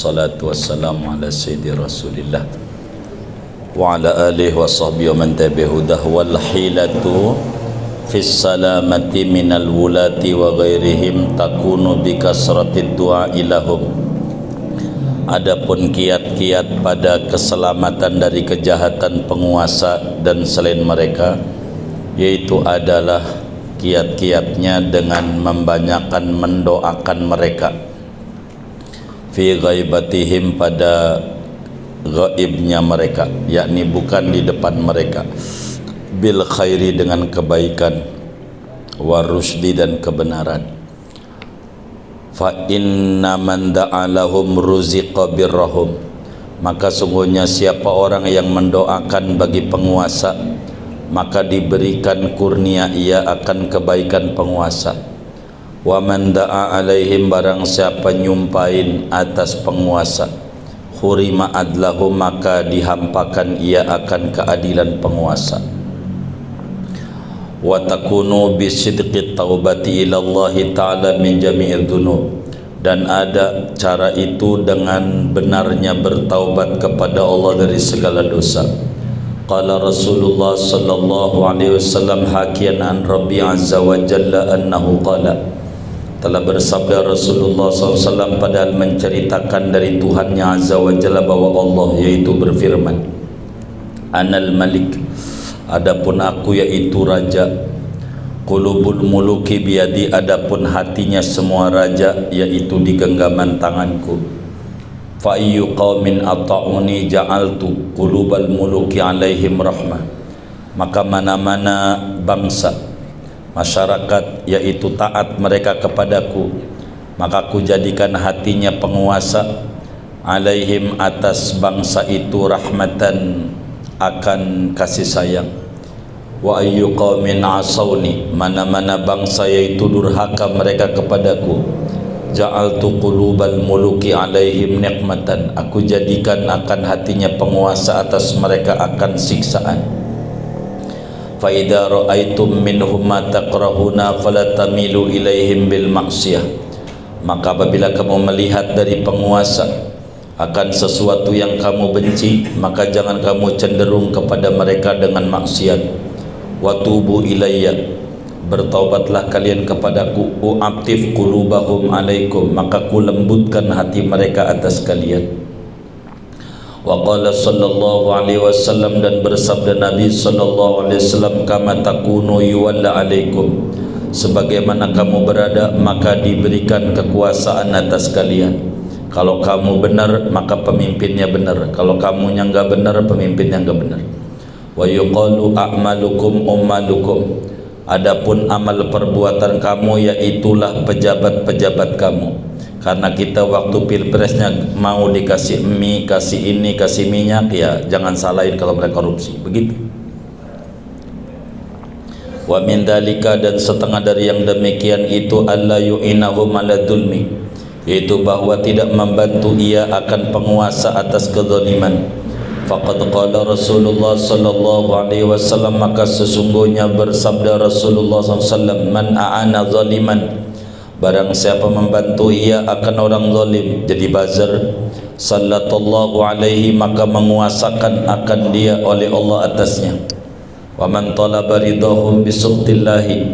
wassalatu wassalamu ala sayyidi rasulillah wa ala alihi wa sahbihi wa man tabi'udah wal hilatu fis salamati minal wulati wa ghairihim takunu bi kasratid du'a ilahum. Adapun kiat-kiat pada keselamatan dari kejahatan penguasa dan selain mereka, yaitu adalah kiat-kiatnya dengan membanyakkan mendoakan mereka fi ghaibatihim, pada gaibnya mereka, yakni bukan di depan mereka, bil khairi dengan kebaikan, warusdi dan kebenaran. Fa inna man da'alahum ruziqa birrahum, maka sungguhnya siapa orang yang mendoakan bagi penguasa, maka diberikan kurnia ia akan kebaikan penguasa. Wa man da'a alaihim, barang siapa nyumpain atas penguasa, hurima adlahu, maka dihampakan ia akan keadilan penguasa. Wa takunu bisidqi taubati ilallahi ta'ala min jami'id dhunub, dan ada cara itu dengan benarnya bertaubat kepada Allah dari segala dosa. Qala Rasulullah sallallahu alaihi wasallam hakian an Rabbi azza wa jalla annahu qala, telah bersabda Rasulullah SAW padahal menceritakan dari Tuhannya azza wa jalla bahwa Allah yaitu berfirman, Anal Malik, adapun aku yaitu raja, qulubul muluki biyadi, adapun hatinya semua raja yaitu di genggaman tanganku. Fa ayyu qaumin ata'uni ja'altu qulubal muluki alaihim rahmah, maka mana-mana bangsa masyarakat yaitu taat mereka kepadaku, maka aku jadikan hatinya penguasa alaihim atas bangsa itu rahmatan, akan kasih sayang. Wa ayyu qaumin asawni, mana-mana bangsa yaitu durhaka mereka kepadaku, ja'altu qulubal muluki alaihim nikmatan, aku jadikan akan hatinya penguasa atas mereka akan siksaan. Fa idza ra'aitum minhum ma takrahuna fala tamilu ilaihim bil maksiyah, maka apabila kamu melihat dari penguasa akan sesuatu yang kamu benci, maka jangan kamu cenderung kepada mereka dengan maksiat. Wa tubu ilayya, bertaubatlah kalian kepadaku, u'atif qulubahum alaikum, maka ku lembutkan hati mereka atas kalian. Wa qala sallallahu alaihi wasallam, dan bersabda Nabi sallallahu alaihi wasallam, kama takunu yuwalla alaikum, sebagaimana kamu berada maka diberikan kekuasaan atas kalian. Kalau kamu benar maka pemimpinnya benar, kalau kamunya enggak benar pemimpinnya enggak benar. Wa yuqalu a'malukum ummalukum, adapun amal perbuatan kamu yaitulah pejabat-pejabat kamu. Karena kita waktu pilpresnya mau dikasih mie, kasih ini, kasih minyak, ya jangan salahin kalau mereka korupsi, begitu. Wa min dalika, dan setengah dari yang demikian itu, alla yu'inahum ala dzulmi, yaitu bahwa tidak membantu ia akan penguasa atas kezaliman. Faqad qala Rasulullah sallallahu alaihi wasallam, maka sesungguhnya bersabda Rasulullah sallallahu alaihi wasallam, man a'ana zaliman, barang siapa membantu ia akan orang zalim jadi buzzer, sallallahu alaihi, maka menguasakan akan dia oleh Allah atasnya. Wa man talaba ridahum bisukhtillahi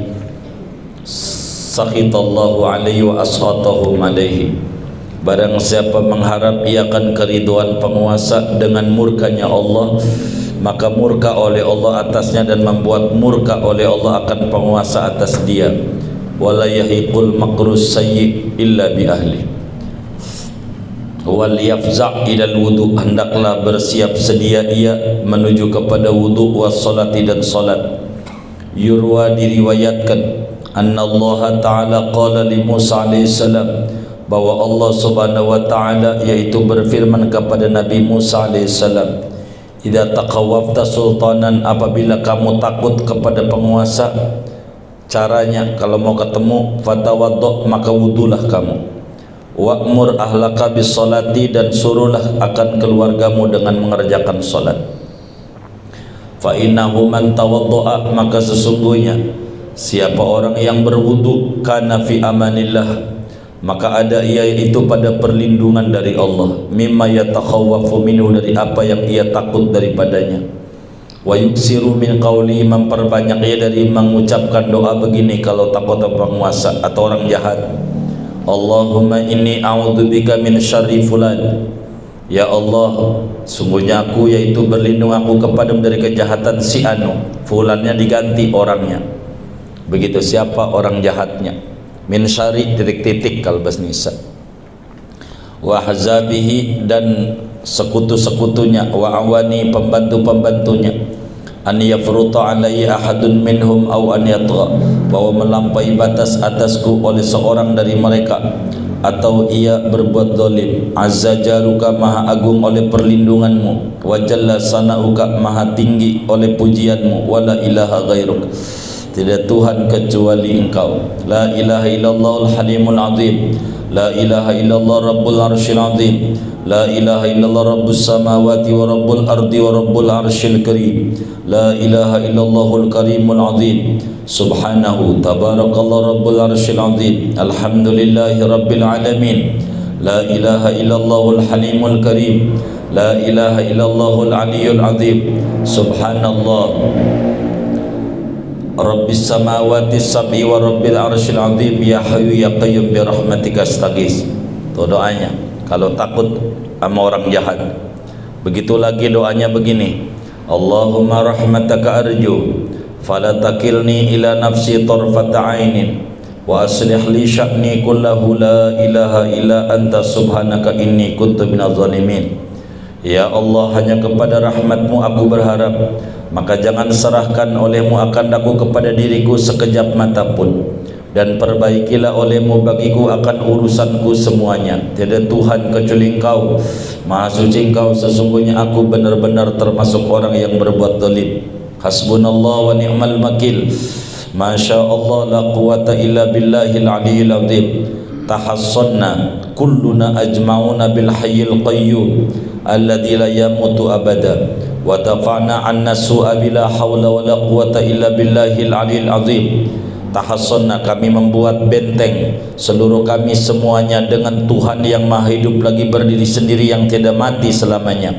sakhitallahu alaihi wa ashatahum alaihi, barang siapa mengharap ia akan keriduan penguasa dengan murkanya Allah, maka murka oleh Allah atasnya dan membuat murka oleh Allah akan penguasa atas dia. Wala yahiqul makrus sayyi illa bi ahli, wal yafza' ilal wudu, hendaklah bersiap sedia ia menuju kepada wudu, was salati, dan salat. Yurwa, diriwayatkan, anna Allah ta'ala qala li Musa alaihi salam, bahwa Allah subhanahu wa ta'ala yaitu berfirman kepada Nabi Musa alaihi salam, idza taqawwafta sultanan, apabila kamu takut kepada penguasa, caranya kalau mau ketemu, fatawaddo, maka wudulah kamu. Wa'mur ahlaka bis salati, dan suruhlah akan keluargamu dengan mengerjakan salat. Fa innahu man tawaddo'a, maka sesungguhnya siapa orang yang berwudu, kana fi amanillah, maka ada ia itu pada perlindungan dari Allah, mimma yatakhawwafu minhu, dari apa yang ia takut daripadanya. Wa yuksiru min qawli, memperbanyak ia dari mengucapkan doa begini kalau takut penguasa atau orang jahat. Allahumma inni a'udzubika min syarri fulan. Ya Allah, sungguhnya aku yaitu berlindung aku kepadamu dari kejahatan si anu. Fulannya diganti orangnya. Begitu, siapa orang jahatnya. Min syarri titik-titik kalau bahasa Nisa. Wa hazabihi, dan sekutu-sekutunya. Wa awani, pembantu-pembantunya. An yafruta alaihi ahadun minhum aw an yatgha, bahwa melampaui batas atasku oleh seorang dari mereka, atau ia berbuat zalim. Azza jaruka, maha agung oleh perlindunganmu. Wa jalla sanauka, maha tinggi oleh pujianmu. Wa la ilaha ghairuk, tidak Tuhan kecuali engkau. La ilaha illallahul halimul azim. La ilaha illallah rabbul arsyil azim. La ilaha illallah rabbus samawati wa rabbul ardi wa rabbul arsyil karim. La ilaha illallahul karimul azim. Subhanahu tabarakallah rabbul arsyil azim. Alhamdulillahi rabbil alamin. La ilaha illallahul halimul karim. La ilaha illallahul aliyyul azim. Subhanallah Rabbis samawati sab'i wa rabbil arsyil azim. Ya hayyu ya qayyum bi rahmatika astaghits. Itu doanya kalau takut sama orang jahat. Begitu lagi doanya begini, Allahumma rahmataka arju fala takilni ila nafsi tarfata ainin wa aslih li sya'ni kullahu la ilaha illa anta subhanaka inni kuntu minadh dhalimin. Ya Allah, hanya kepada rahmatmu aku berharap, maka jangan serahkan olehmu akan aku kepada diriku sekejap mata pun, dan perbaikilah olehmu bagiku akan urusanku semuanya. Tiada Tuhan kecuali engkau, maha suci engkau, sesungguhnya aku benar-benar termasuk orang yang berbuat zalim. Hasbunallah wa ni'mal wakil. Masya Allah, la quwata illa billahil aliyyil azim. Tahassanna kulluna ajma'una bil hayyil qayyum alladzi la yamutu abada wa dafa'na 'anna su'a bila haula wa la quwata illa billahil aliyyil azim. Tahassanna, kami membuat benteng seluruh kami semuanya dengan Tuhan yang maha hidup lagi berdiri sendiri yang tidak mati selamanya,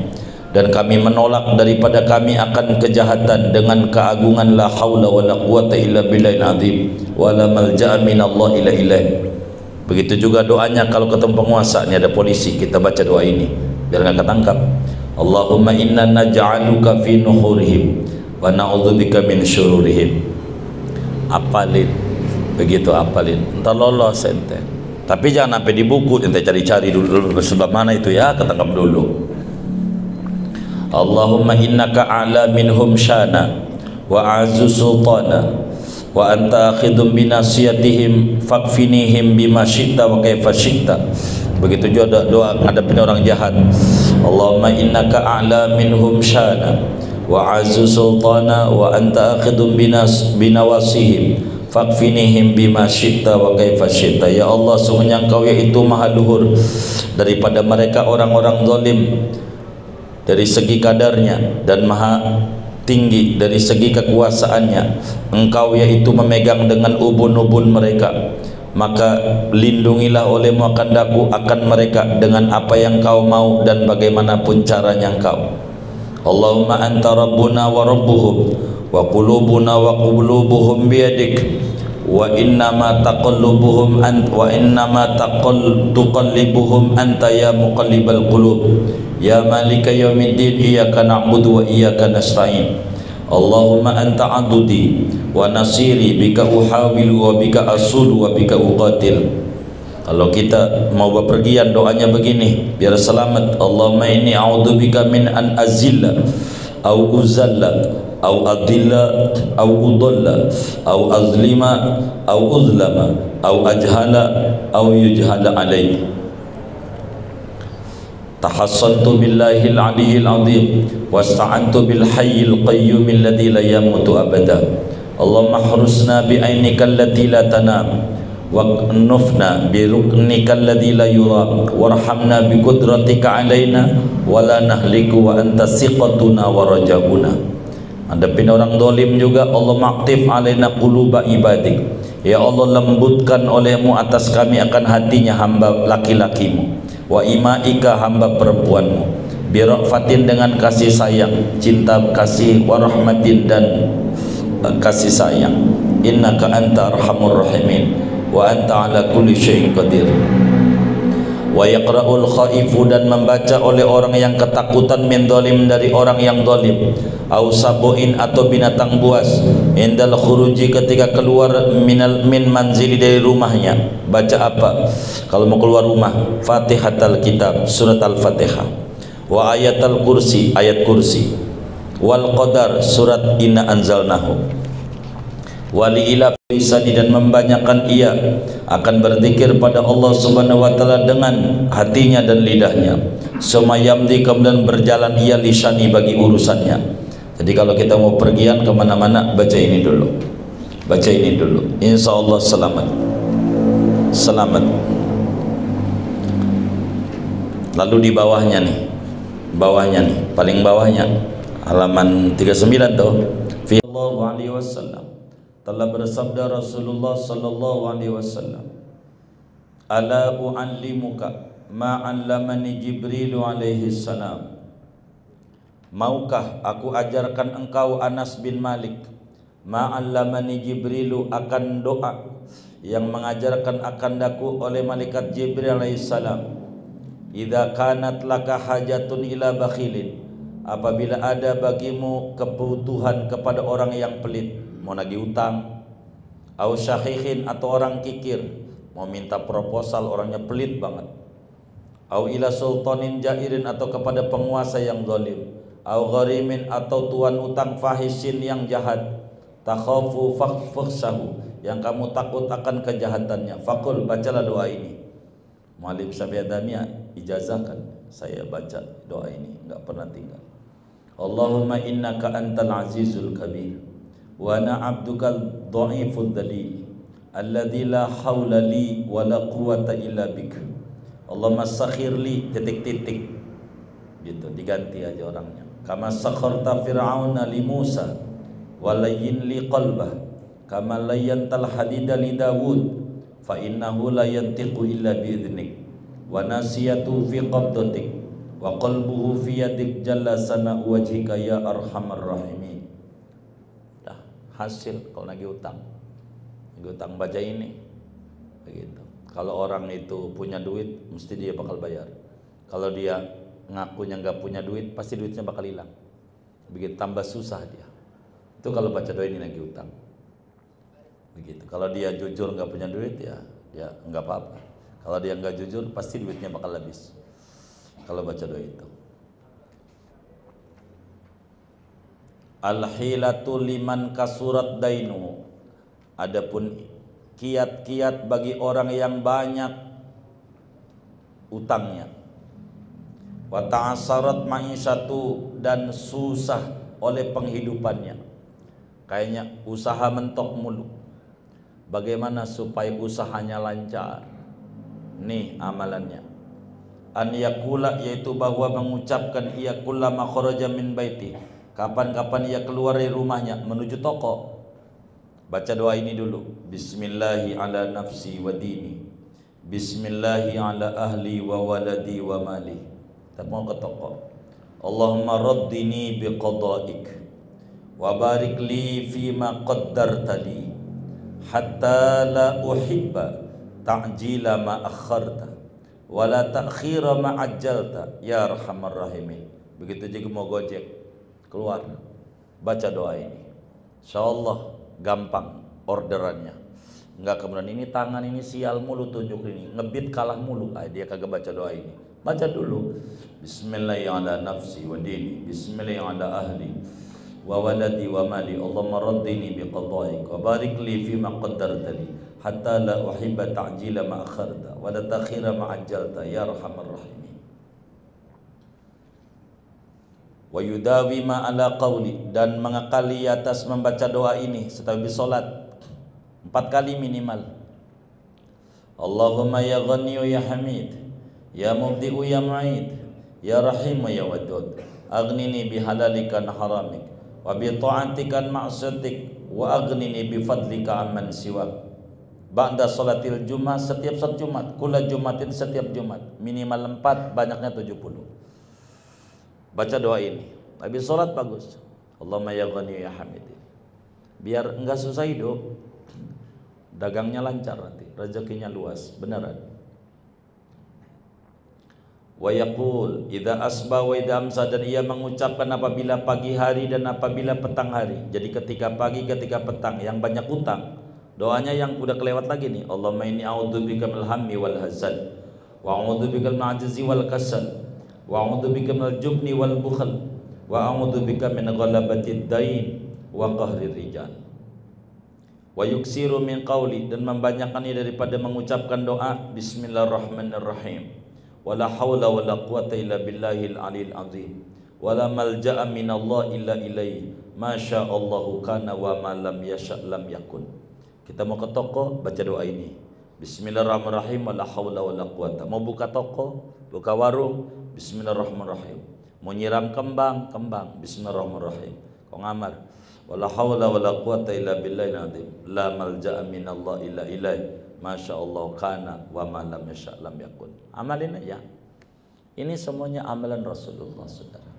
dan kami menolak daripada kami akan kejahatan dengan keagungan la haula wa la quwata illa billahil azim wa la malja'a minallahi illa ilaih. Begitu juga doanya kalau ketemu penguasa. Ini ada polisi, kita baca doa ini biar enggak ketangkap. Allahumma inna naj'aluka fi nuhurihim wa na'udzubika min syururihim. Apalin, begitu apalin, entar lolos ente. Tapi jangan sampai di buku, ente cari-cari dulu sebab mana itu ya, ketangkap dulu. Allahumma innaka a'la minhum syana wa a'zu sultana wa anta akhidum binasiyatihim fakfinihim bima syi'ta wa kaifa syi'ta. Begitu juga doa ngadepin orang jahat. Allahumma innaka a'la minhum syana wa a'zu sultana wa anta akhidum binawasihim fakfinihim bima syi'ta wa kaifa syi'ta. Ya Allah, sungguhnya engkau yaitu maha luhur daripada mereka orang-orang zalim dari segi kadarnya, dan maha tinggi dari segi kekuasaannya. Engkau yaitu memegang dengan ubun-ubun mereka, maka lindungilah olehmu akan mereka dengan apa yang kau mau dan bagaimanapun caranya engkau. Allahumma anta rabbuna wa rabbuhum wa qulubuna wa qulubuhum biyadik wa innama taqallubuhum wa innama tuqallibuhum anta ya muqallibal qulub ya malika yaumiddin iyyaka na'budu wa iyyaka nasta'in. Allahumma anta adudi wa nasiri bika uhawilu wa bika asulu wa bika uqatil. Kalau kita mau bepergian doanya begini biar selamat. Allahumma inni a'udzubika min an azilla au uzalla au adilla au udalla au azlima au uzlama au ajhala au yujhala alayhi. Tahassantu billahil aliyyil azim wasta'antu bil hayyil qayyum alladzi la yamutu abada. Allahumma hrusna bi ainika allati la tanam waqnufna bi ruknika alladzi la yuram warhamna bi qudratika alaina wala nahliku wa anta siqatuna wa rajabuna. Hadapin orang zalim juga. Allah maqtif alaina quluba ibadik Ya Allah, lembutkan olehmu atas kami akan hatinya hamba laki-lakimu, wa imaika hamba perempuanmu, birahfatin dengan kasih sayang, cinta kasih, warahmatin dan kasih sayang. Innaka anta arhamur rahimin wa anta ala kulli syai'in qadir. Wa yaqra'ul khaifu, dan membaca oleh orang yang ketakutan, min zalim, dari orang yang zalim, au sabuin, atau binatang buas, indal khuruji, ketika keluar min manzili, dari rumahnya. Baca apa kalau mau keluar rumah? Fatihatul kitab, surat al-Fatihah, wa ayatul kursi, ayat kursi, wal qadar, surat inna anzalnahu, wali ila lisani, dan membanyakan ia akan berzikir pada Allah Subhanahu wa taala dengan hatinya dan lidahnya. Sumayamdi, kemudian berjalan ia lisani, bagi urusannya. Jadi kalau kita mau pergian kemana-mana, baca ini dulu, baca ini dulu, insya Allah selamat, selamat. Lalu di bawahnya nih, paling bawahnya, halaman 39 tuh, fi Allahu alaihi wasallam, telah bersabda Rasulullah sallallahu alaihi wasallam, ala u'allimuka ma 'allamani Jibril alaihi salam. Maukah aku ajarkan engkau, Anas bin Malik, ma 'allamani Jibril, akan doa yang mengajarkan akan daku oleh malaikat Jibril alaihi salam. Idza kanat laka hajatun ila bakhilin, apabila ada bagimu kebutuhan kepada orang yang pelit, mau nagih utang, au syakhihin, atau orang kikir, mau minta proposal, orangnya pelit banget, au ila sultanin jairin, atau kepada penguasa yang zalim, au gharimin, atau tuan utang fahisin yang jahat, takhafu fakhsahu, yang kamu takut akan kejahatannya, fakul, bacalah doa ini. Muallim Syafi'i Adamiyah ijazahkan saya baca doa ini, enggak pernah tinggal. Allahumma innaka antal azizul kabir, wa ana abduka dhaifud dalil, alladzi la haula li wa la quwwata illa bik. Allahumma sakhir li titik-titik, gitu, diganti aja orangnya. Kama sakharta fir'auna li Musa wa layyin li qalbah, kama layyantal hadida li Dawud, fa innahu la yantiqu illa bi idnik, wa nasiyatu fi qabdatik, wa qalbuhu fi yadik, jalla sana wajhika ya arhamar rahimin. Dah hasil kalau nagih utang baca ini, begitu. Kalau orang itu punya duit, mesti dia bakal bayar. Kalau dia ngakunya nggak punya duit, pasti duitnya bakal hilang. Begitu, tambah susah dia. Itu kalau baca doa ini nagih utang, begitu. Kalau dia jujur nggak punya duit, ya nggak apa-apa. Kalau dia nggak jujur, pasti duitnya bakal habis kalau baca doa itu. Al-hilatu liman kasurat dainu, adapun kiat-kiat bagi orang yang banyak utangnya. Wa ta'assarat ma'isyatu, dan susah oleh penghidupannya. Kayaknya usaha mentok mulu. Bagaimana supaya usahanya lancar? Nih amalannya. An yakula, yaitu bahwa mengucapkan ia kullama kharaja min baiti, kapan-kapan ia keluar dari rumahnya menuju toko, baca doa ini dulu. Bismillahi ala nafsi wa dini, Bismillahi ala ahli wa waladi wa mali. Tak mau ke toko. Allahumma raddini biqadaik wa barik li fima qaddarta li, hatta la uhibba ta'jila ma akharta wa la ta'khira ma ajjalta ya arhamar rahimin. Begitu juga mau gojek keluar, baca doa ini, insyaallah gampang orderannya. Enggak kemudian ini tangan ini sial mulu, tunjuk ini ngebit kalah mulu, dia kagak baca doa ini. Baca dulu, Bismillahi ala nafsi wa dini, Bismillahi ala ahli wa waladi wa mali, Allahumma raddini biqadaik wa barik li fima qaddarta li, hatta la uhibba ta'jila ma akharta wa la takhira ma ajjalta ya arhamar rahimin. Wa yudawi ma ala qawli, dan mengakali atas membaca doa ini setelah habis salat 4 kali minimal. Allahumma ya ghani ya hamid, ya mubdi'u ya mu'id, ya rahim ya wadud, aghnini bihalalika an haramik, wa bi ta'atika an ma'siyatik, wa aghnini bi fadlika amman siwak. ba'da salatil Jumat, setiap salat Jumat, kula Jumatin, setiap Jumat, minimal 4, banyaknya 70. Baca doa ini. Habis salat bagus. Allahumma ya Ghani ya Hamid. Biar enggak susah hidup. Dagangnya lancar nanti, rezekinya luas, beneran. Wa yaqul idza asba wa idza amsa, dan ia mengucapkan apabila pagi hari dan apabila petang hari. Jadi ketika pagi, ketika petang, yang banyak utang, doanya yang udah kelewat lagi nih. Allahumma inni a'udzubika minal hammi wal hazan, wa a'udzubika minal ajzi wal kasal, wa a'udzubika minal jubni wal bukhl, wa a'udzubika min ghalabatid dain wa qahrir rijal. Wa yuksiru min qawli, dan membanyakkannya daripada mengucapkan doa bismillahirrahmanirrahim. Wala haula wala quwata illa billahil aliyil azim. Wala malja'a minallah illa ilaihi. Masya Allahu kana wa ma lam yasha' lam yakun. Kita mau ke toko, baca doa ini. Bismillahirrahmanirrahim. Wala haula wala quwata. Mau buka toko, buka warung, bismillahirrahmanirrahim. Mau nyiram kembang, kembang, bismillahirrahmanirrahim. Kau ngamar, wala haula wala quwata illa billahil azim. La malja'a minallah illa ilaihi. Masya Allah kana wa ma lam yasha' lam yakun. Amalin aja. Ini semuanya amalan Rasulullah, saudara.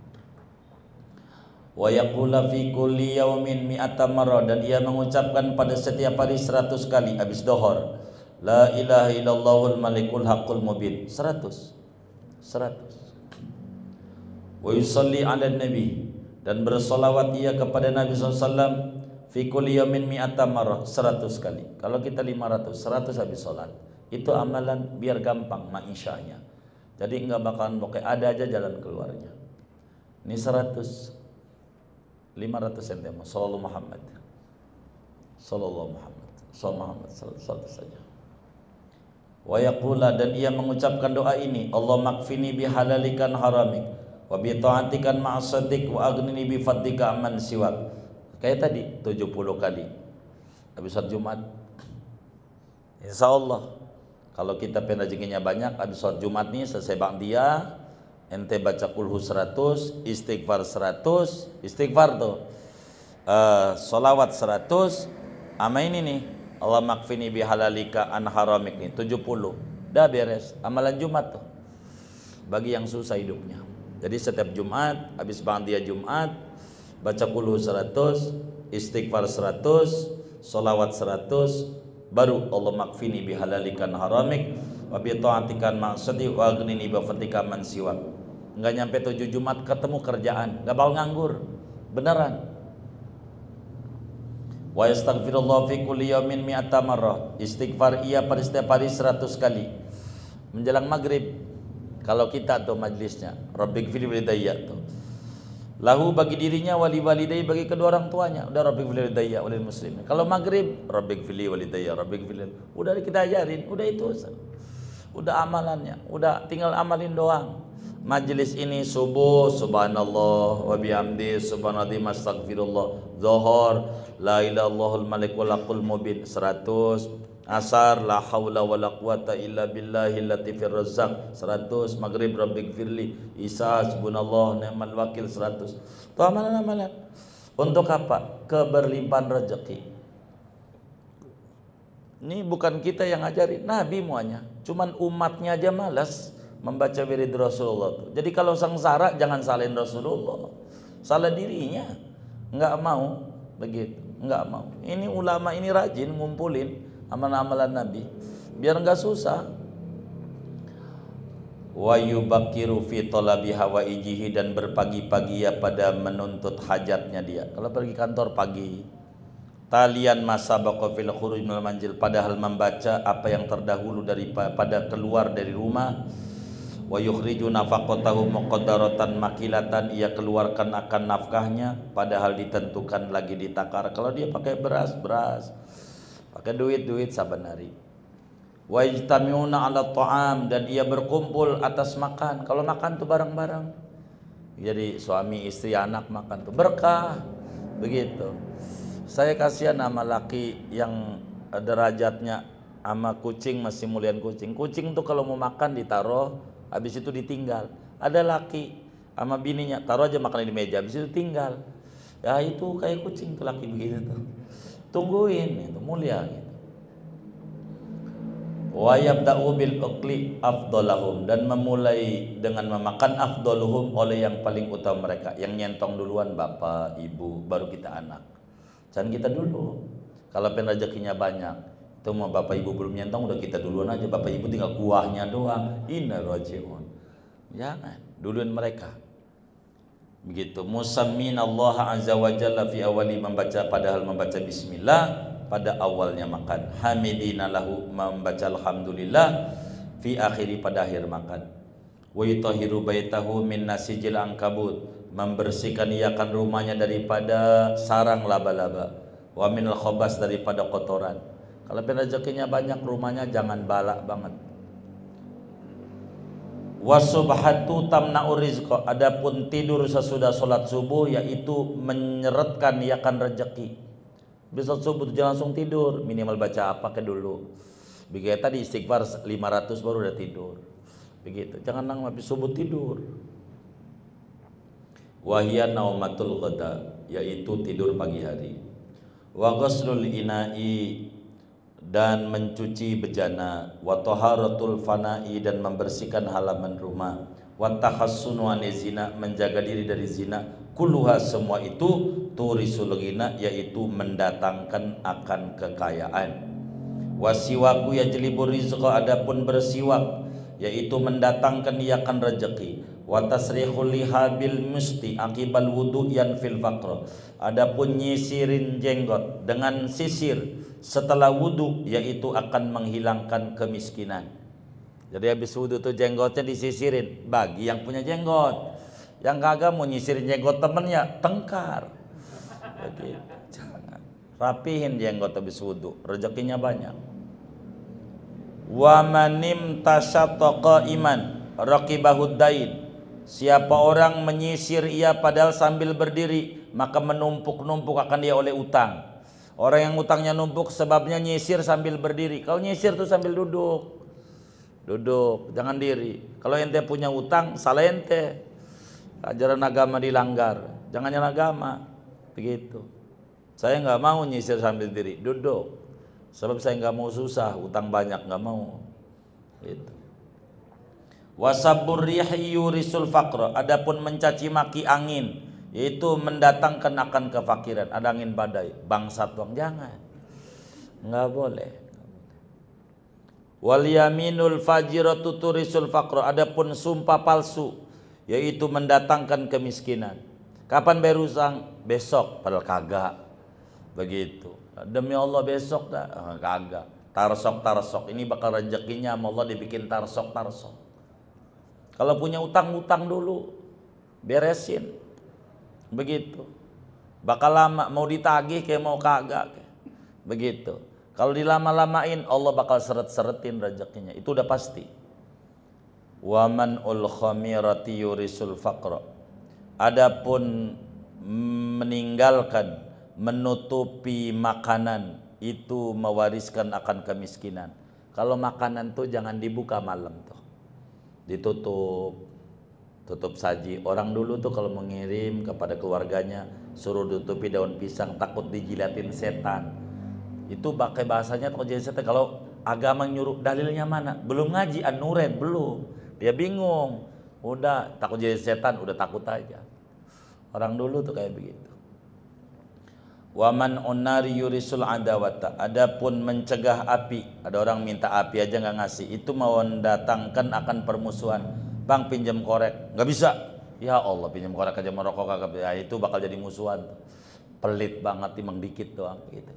Wa yaqula fi kulli yaumin mi'ata marrah, dan ia mengucapkan pada setiap hari 100 kali habis dohor. La ilaha illallahul malikul haqqul mubin. 100. Wa yusalli 'alan nabi, dan bersolawat ia kepada Nabi SAW fi kulli yaumin mi'ata marrah, 100 kali. Kalau kita 500, 100 habis sholat. Itu amalan biar gampang ma'isyahnya. Jadi enggak bakalan pokoknya ada aja jalan keluarnya. Ini 100, 500 ente mau sallallahu Muhammad. Sallallahu Muhammad. Sallallahu Muhammad, satu saja. Wa yaqula, dan ia mengucapkan doa ini, Allah makfini bihalalikan haramik wa bi ta'atikan ma'asadik wa aghnini bi fadlika amman siwak. Kayak tadi 70 kali habis sholat Jumat. Insyaallah kalau kita rezekinya banyak, habis sholat Jumat nih selesai ba'diyah, ente baca kulhu 100, istighfar 100, istighfar tuh solawat 100, ama ini nih Allah makfini bihalalika an haramik nih 70, dah beres amalan Jumat tuh bagi yang susah hidupnya. Jadi setiap Jumat habis ba'diyah Jumat baca kulhu 100, istighfar 100, solawat 100, baru Allah makfini bihalalikan haramik wa bi ta'atikan ma'sadi wa aghnini bi fadlika man siwak. Enggak nyampe 7 Jumat ketemu kerjaan, enggak bakal nganggur. Beneran. Wa yastaghfirullah fi kulli yaumin mi'ata marrah. Istighfar ia pada setiap hari 100 kali. Menjelang maghrib kalau kita tuh majlisnya, Rabbighfirli walidayya tuh. Lahu bagi dirinya, wali walidayya bagi kedua orang tuanya. Udah Rabbighfirli walidayya walil muslimin. Kalau maghrib Rabbighfirli walidayya, Rabbighfirli. Udah kita ajarin, udah itu. Udah amalannya, udah tinggal amalin doang. Majlis ini subuh subhanallah wa bihamdi subhanallah astaghfirullah. Zuhur la ilaha illallahul malikul haqqul mubin 100. Asar la haula wala quwata illa billahil latifir razzaq 100. Maghrib Rabbighfirli. Isya subhanallah ni'mal wakil 100. Itu amalan-amalan. Untuk apa? Keberlimpahan rezeki. Ini bukan kita yang ngajarin, Nabi muanya. Cuman umatnya aja malas membaca wirid Rasulullah. Jadi kalau sengsara jangan salahin Rasulullah, salah dirinya. Enggak mau begitu, enggak mau. Ini ulama ini rajin ngumpulin amalan-amalan Nabi biar enggak susah. Wa yubakiru fi talabi hawaijihi, dan berpagi-pagi ya pada menuntut hajatnya dia. Kalau pergi kantor pagi, talian masa baqa fil khuruj minal manzil, padahal membaca apa yang terdahulu daripada keluar dari rumah. Wa yukhriju nafaqatahu muqaddaratan makilatan, ia keluarkan akan nafkahnya padahal ditentukan lagi ditakar. Kalau dia pakai beras, pakai duit saban hari. Wa ijtamiuna 'ala ta'am, dan ia berkumpul atas makan. Kalau makan tuh bareng-bareng. Jadi suami, istri, anak makan tuh berkah. Begitu. Saya kasihan sama laki yang derajatnya sama kucing masih mulian kucing. Kucing tuh kalau mau makan ditaruh, habis itu ditinggal. Ada laki sama bininya taruh aja makan di meja, habis itu tinggal. Ya itu kayak kucing tuh laki begitu tuh. Tungguin itu mulia gitu. wa yabda'u bil ukli afdalahum, dan memulai dengan memakan afdaluhum oleh yang paling utama mereka. Yang nyentong duluan bapak, ibu, baru kita anak. Jangan kita dulu. Kalau pengen rezekinya banyak, itu mau bapak ibu belum nyentong udah kita duluan aja, bapak ibu tinggal kuahnya doang. Inna rajiun. Jangan, duluan mereka. Begitu. Musammin Allah azza wa jalla fi awali, padahal membaca bismillah pada awalnya makan. Hamidina lahu, membaca alhamdulillah fi akhiri, pada akhir makan. Wa yutahhiru baitahu min nasijil ankabut, membersihkan iakan rumahnya daripada sarang laba-laba. Wa minal khobas, daripada kotoran. Kalau rezekinya banyak, rumahnya jangan balak banget. Wasubhatu tamna'u rizqa, adapun tidur sesudah sholat subuh yaitu menyeretkan iakan rezeki. Besok subuh jangan langsung tidur, minimal baca apa ke dulu. Begitu tadi istighfar 500 baru udah tidur. Begitu, jangan nang habis subuh tidur. Wahia naumatul ghada, yaitu tidur pagi hari. Wa ghuslul ina'i, dan mencuci bejana. Wa taharatul fana'i, dan membersihkan halaman rumah. Wa tahassunu anizina, menjaga diri dari zina. Kulluha, semua itu turisul ghina, yaitu mendatangkan akan kekayaan. Wasiwaku yajlibur rizqa, adapun bersiwak yaitu mendatangkan iakan rezeki. Wa tasrihul liha bil musti akibal wudu yanfil faqr, adapun nyisirin jenggot dengan sisir setelah wudu yaitu akan menghilangkan kemiskinan. Jadi habis wudu tuh jenggotnya disisirin bagi yang punya jenggot. Yang kagak mau nyisirin jenggot temennya, tengkar. Begitu. Jangan. Rapihin jenggot habis wudu, rezekinya banyak. Wa manim tasyataqa iman raqibahud dain, siapa orang menyisir ia padahal sambil berdiri, maka menumpuk-numpuk akan dia oleh utang. Orang yang utangnya numpuk sebabnya nyisir sambil berdiri. Kalau nyisir tuh sambil duduk. Duduk, jangan diri. Kalau ente punya utang, salah ente. Ajaran agama dilanggar, jangan nyala agama. Begitu. Saya nggak mau nyisir sambil diri, duduk. Sebab saya nggak mau susah, utang banyak nggak mau. Gitu. Wasabur rihi yurisul faqra, adapun mencaci maki angin, yaitu mendatangkan akan kefakiran. Ada angin badai, bangsat bang, jangan. Nggak boleh. Wal yaminul fajiratu turisul faqra, adapun sumpah palsu, yaitu mendatangkan kemiskinan. Kapan bayar utang? Besok, padahal kagak. Begitu. Demi Allah besok dah, kagak. Tarsok, ini bakal rezekinya sama Allah dibikin tarsok. Kalau punya utang dulu, beresin. Begitu. Bakal lama, mau ditagih kayak mau kagak. Begitu. Kalau dilama-lamain, Allah bakal seret-seretin rezekinya. Itu udah pasti. Waman ul khamirati yurisul faqra, adapun meninggalkan, menutupi makanan itu mewariskan akan kemiskinan. Kalau makanan tuh jangan dibuka malam tuh, tutup saji. Orang dulu tuh kalau mengirim kepada keluarganya suruh tutupi daun pisang, takut dijilatin setan. Itu pakai bahasanya takut jadi setan. Kalau agama nyuruh, dalilnya mana? Belum ngaji An-Nuren, belum. Dia bingung, udah takut jadi setan, udah takut aja. Orang dulu tuh kayak begitu. Waman unari yurisul adawata, adapun mencegah api, ada orang minta api aja nggak ngasih, itu mau mendatangkan akan permusuhan. Bang pinjam korek, nggak bisa. Ya Allah, pinjam korek aja merokok kagak, ya itu bakal jadi musuhan. Pelit banget, timang dikit doang gitu.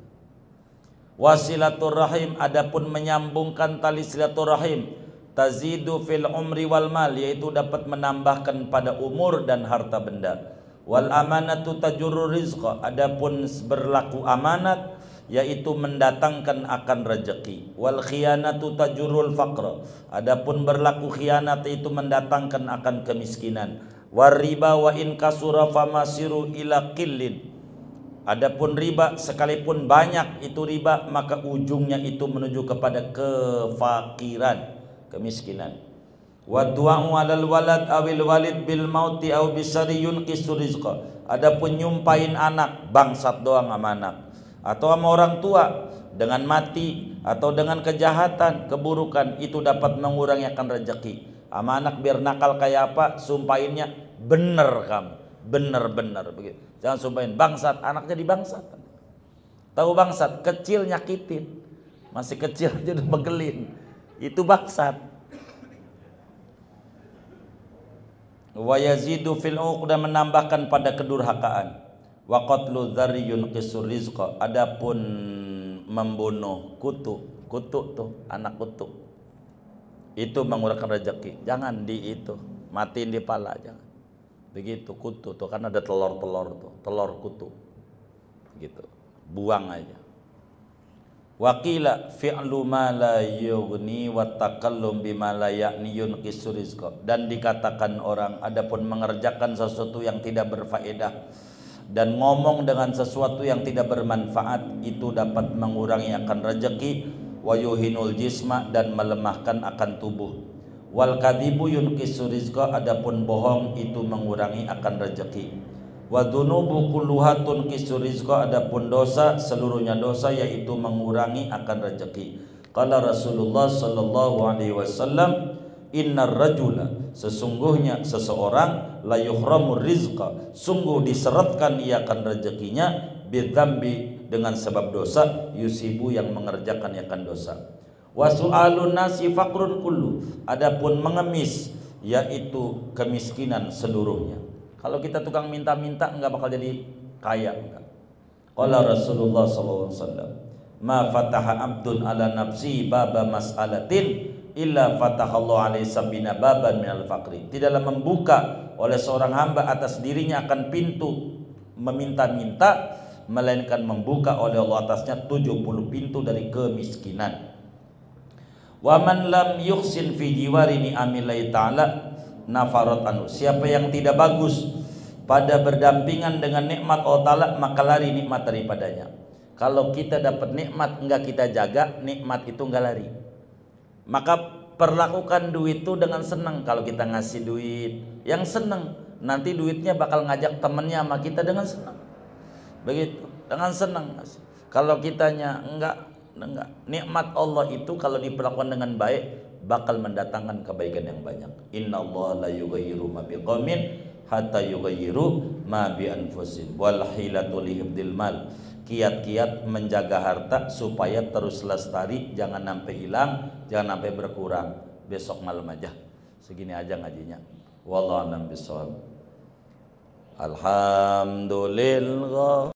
Wasilaturrahim, adapun menyambungkan tali silaturrahim, tazidu fil umri wal mal, yaitu dapat menambahkan pada umur dan harta benda. Wal amanatu tajurru rizqa, adapun berlaku amanat yaitu mendatangkan akan rezeki. Wal khiyanatu tajurrul faqra, adapun berlaku khianat itu mendatangkan akan kemiskinan. War riba wa in kasura famasiru ila qillin, adapun riba sekalipun banyak itu riba, maka ujungnya itu menuju kepada kefakiran, kemiskinan. Wa du'a'u 'alal walad awil walid bil mauti aw bisari yunqisu rizqa, adapun nyumpahin anak, bangsat doang sama anak, atau sama orang tua dengan mati atau dengan kejahatan, keburukan, itu dapat mengurangi akan rezeki. Sama anak biar nakal kayak apa, sumpahinnya bener kamu, bener begitu. Jangan sumpahin bangsat, anak jadi bangsat. Tahu bangsat, kecil nyakitin, masih kecil aja udah begelin, itu bangsat. Wa yazidu fil uqda, menambahkan pada kedurhakaan. Wa qatlu dzarriyun qisur rizqa, adapun membunuh kutu tuh anak kutu itu mengurangkan rezeki. Jangan di itu matiin di pala, jangan begitu. Kutu tuh kan ada telur tuh, telur kutu gitu, buang aja. Waqila fi'lu ma la yughni wa takallum bima la ya'ni yunqisur rizqa, dan dikatakan orang adapun mengerjakan sesuatu yang tidak berfaedah dan ngomong dengan sesuatu yang tidak bermanfaat itu dapat mengurangi akan rezeki. Wa yuhinul jisma, dan melemahkan akan tubuh. Wal kadhibu yunqisur rizqa, adapun bohong itu mengurangi akan rezeki. Wa dzunubu kulluha tunqisur rizqa, adapun dosa seluruhnya dosa yaitu mengurangi akan rezeki. Qala Rasulullah sallallahu alaihi wasallam, innar rajula, sesungguhnya seseorang, la yuhramur rizqa, sungguh diseretkan ia akan rezekinya, bidzambi, dengan sebab dosa, yusibu, yang mengerjakan akan dosa. Wa su'alun nasi faqrun kullu, adapun mengemis yaitu kemiskinan seluruhnya. Kalau kita tukang minta-minta enggak bakal jadi kaya, enggak. Qala Rasulullah sallallahu alaihi wasallam, ma fataha abdun ala nafsi baba mas'alatin illa fatahallahu alaihi sabina baban minal faqri. Tidaklah membuka oleh seorang hamba atas dirinya akan pintu meminta-minta, melainkan membuka oleh Allah atasnya 70 pintu dari kemiskinan. Wa man lam yuhsin fi jiwari ni'amillahi ta'ala nafarat anu, siapa yang tidak bagus pada berdampingan dengan nikmat Allah Ta'ala, maka lari nikmat daripadanya. Kalau kita dapat nikmat enggak kita jaga, nikmat itu enggak lari. Maka perlakukan duit itu dengan senang. Kalau kita ngasih duit yang senang, nanti duitnya bakal ngajak temennya sama kita dengan senang. Begitu, dengan senang. Kalau kitanya enggak, nikmat Allah itu kalau diperlakukan dengan baik bakal mendatangkan kebaikan yang banyak. Innallaha la yughayyiru ma biqaumin hatta yughayyiru ma bi anfusihim wal hilatu lihibdil mal. Kiat-kiat menjaga harta supaya terus lestari, jangan sampai hilang, jangan sampai berkurang. Besok malam aja. Segini aja ngajinya. Wallahu a'lam bishawab. Alhamdulillah.